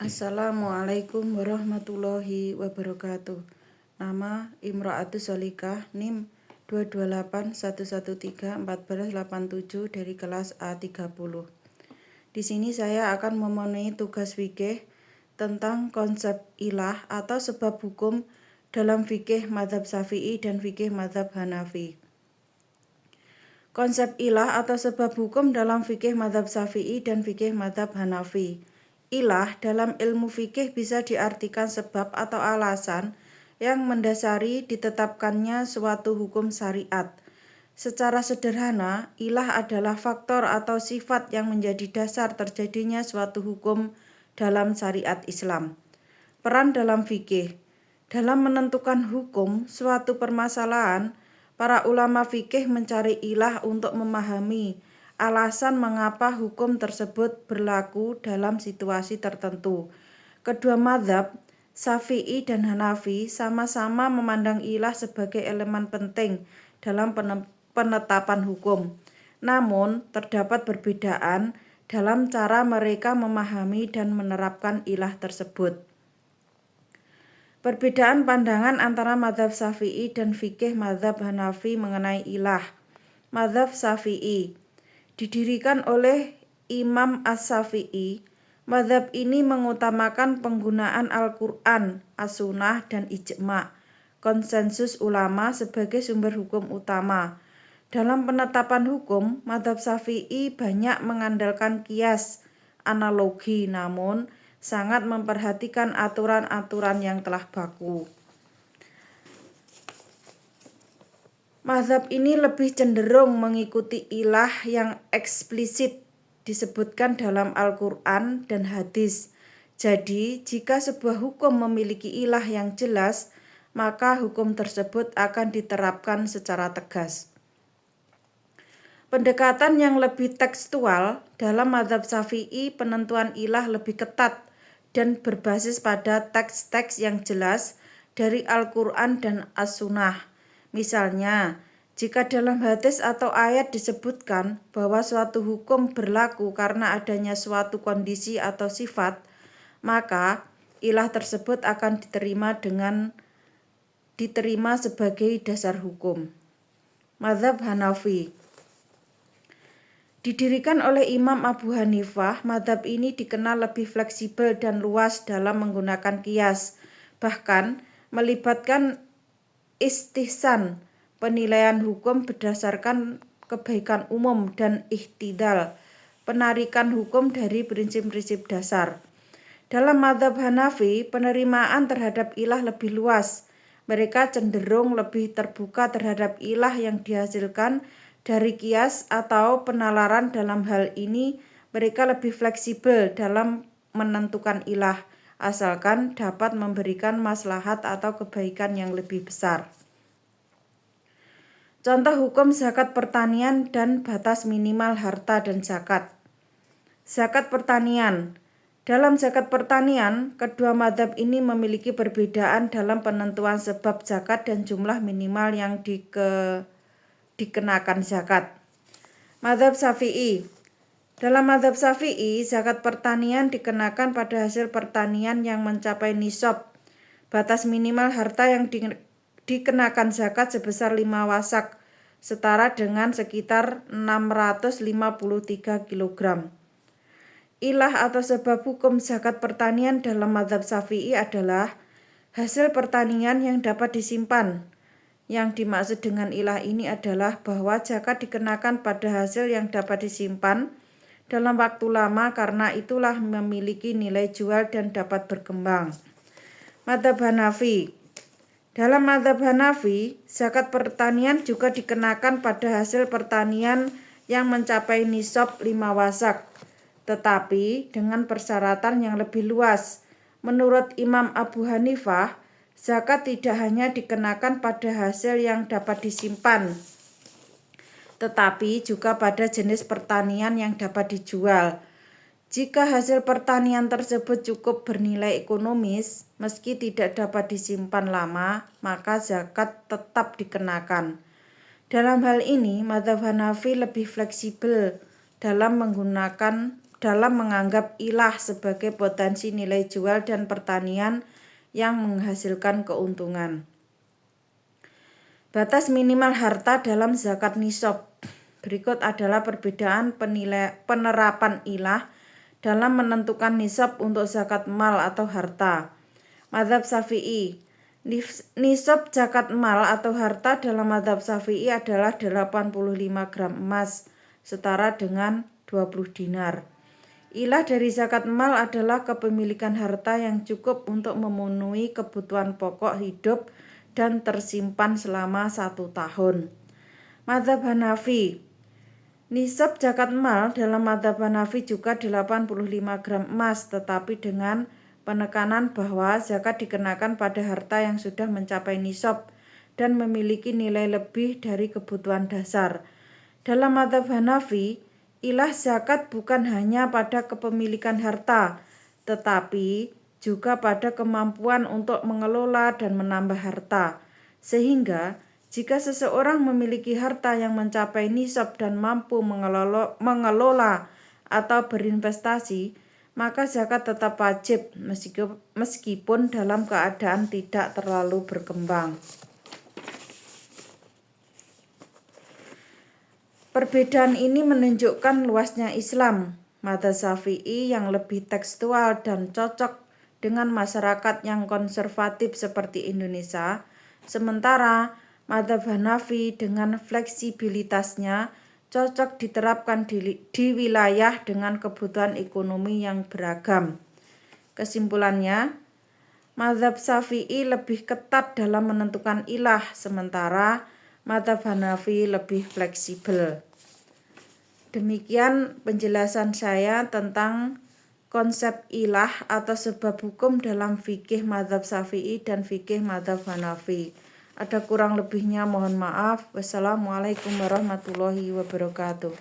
Assalamualaikum warahmatullahi wabarakatuh. Nama Imro'atus Solikah, NIM 22811341487 dari kelas A30. Di sini saya akan memenuhi tugas fikih tentang konsep ilah atau sebab hukum dalam fikih mazhab Syafi'i dan fikih mazhab Hanafi. Konsep ilah atau sebab hukum dalam fikih mazhab Syafi'i dan fikih mazhab Hanafi. Ilah dalam ilmu fikih bisa diartikan sebab atau alasan yang mendasari ditetapkannya suatu hukum syariat. Secara sederhana, ilah adalah faktor atau sifat yang menjadi dasar terjadinya suatu hukum dalam syariat Islam. Peran dalam fikih. Dalam menentukan hukum suatu permasalahan, para ulama fikih mencari ilah untuk memahami alasan mengapa hukum tersebut berlaku dalam situasi tertentu. Kedua mazhab, Syafi'i dan Hanafi, sama-sama memandang ilah sebagai elemen penting dalam penetapan hukum. Namun, terdapat perbedaan dalam cara mereka memahami dan menerapkan ilah tersebut. Perbedaan pandangan antara mazhab Syafi'i dan fikih mazhab Hanafi mengenai ilah. Mazhab Syafi'i didirikan oleh Imam As-Syafi'i. Mazhab ini mengutamakan penggunaan Al-Quran, As-Sunnah, dan Ijma', konsensus ulama sebagai sumber hukum utama. Dalam penetapan hukum, mazhab Syafi'i banyak mengandalkan qiyas, analogi, namun sangat memperhatikan aturan-aturan yang telah baku. Mazhab ini lebih cenderung mengikuti ilah yang eksplisit disebutkan dalam Al-Quran dan hadis. Jadi, jika sebuah hukum memiliki ilah yang jelas, maka hukum tersebut akan diterapkan secara tegas. Pendekatan yang lebih tekstual dalam mazhab Syafi'i, penentuan ilah lebih ketat dan berbasis pada teks-teks yang jelas dari Al-Quran dan As-Sunnah. Misalnya, jika dalam hadis atau ayat disebutkan bahwa suatu hukum berlaku karena adanya suatu kondisi atau sifat, maka ilah tersebut akan diterima sebagai dasar hukum. Mazhab Hanafi didirikan oleh Imam Abu Hanifah. Mazhab ini dikenal lebih fleksibel dan luas dalam menggunakan qiyas, bahkan melibatkan istihsan, penilaian hukum berdasarkan kebaikan umum, dan ihtidal, penarikan hukum dari prinsip-prinsip dasar. Dalam mazhab Hanafi, penerimaan terhadap ilah lebih luas. Mereka cenderung lebih terbuka terhadap ilah yang dihasilkan dari qiyas atau penalaran. Dalam hal ini, mereka lebih fleksibel dalam menentukan ilah, asalkan dapat memberikan maslahat atau kebaikan yang lebih besar. Contoh hukum zakat pertanian dan batas minimal harta dan zakat. Zakat pertanian. Dalam zakat pertanian, kedua mazhab ini memiliki perbedaan dalam penentuan sebab zakat dan jumlah minimal yang dikenakan zakat. Mazhab Syafi'i. Dalam mazhab Syafi'i, zakat pertanian dikenakan pada hasil pertanian yang mencapai nisab. Batas minimal harta yang dikenakan zakat sebesar 5 wasak, setara dengan sekitar 653 kg. Ilah atau sebab hukum zakat pertanian dalam mazhab Syafi'i adalah hasil pertanian yang dapat disimpan. Yang dimaksud dengan ilah ini adalah bahwa zakat dikenakan pada hasil yang dapat disimpan dalam waktu lama, karena itulah memiliki nilai jual dan dapat berkembang. Mazhab Hanafi. Dalam mazhab Hanafi, zakat pertanian juga dikenakan pada hasil pertanian yang mencapai nisab 5 wasak, tetapi dengan persyaratan yang lebih luas. Menurut Imam Abu Hanifah, zakat tidak hanya dikenakan pada hasil yang dapat disimpan, tetapi juga pada jenis pertanian yang dapat dijual. Jika hasil pertanian tersebut cukup bernilai ekonomis, meski tidak dapat disimpan lama, maka zakat tetap dikenakan. Dalam hal ini, mazhab Hanafi lebih fleksibel dalam menggunakan dalam menganggap ilah sebagai potensi nilai jual dan pertanian yang menghasilkan keuntungan. Batas minimal harta dalam zakat nisab. Berikut adalah perbedaan penerapan ilah dalam menentukan nisab untuk zakat mal atau harta. Madzhab Syafi'i. Nisab zakat mal atau harta dalam madzhab Syafi'i adalah 85 gram emas, setara dengan 20 dinar. Ilah dari zakat mal adalah kepemilikan harta yang cukup untuk memenuhi kebutuhan pokok hidup dan tersimpan selama 1 tahun. Madzhab Hanafi. Nisab zakat mal dalam madzhab Hanafi juga 85 gram emas, tetapi dengan penekanan bahwa zakat dikenakan pada harta yang sudah mencapai nisab dan memiliki nilai lebih dari kebutuhan dasar. Dalam madzhab Hanafi, ilah zakat bukan hanya pada kepemilikan harta, tetapi juga pada kemampuan untuk mengelola dan menambah harta. Sehingga, jika seseorang memiliki harta yang mencapai nisab dan mampu mengelola atau berinvestasi, maka zakat tetap wajib meskipun dalam keadaan tidak terlalu berkembang. Perbedaan ini menunjukkan luasnya Islam, madzhab Syafi'i yang lebih tekstual dan cocok dengan masyarakat yang konservatif seperti Indonesia, sementara madzhab Hanafi dengan fleksibilitasnya cocok diterapkan di wilayah dengan kebutuhan ekonomi yang beragam. Kesimpulannya, madzhab Syafi'i lebih ketat dalam menentukan ilah, sementara madzhab Hanafi lebih fleksibel. Demikian penjelasan saya tentang konsep ilah atau sebab hukum dalam fikih madzhab Syafi'i dan fikih madzhab Hanafi. Ada kurang lebihnya mohon maaf. Wassalamualaikum warahmatullahi wabarakatuh.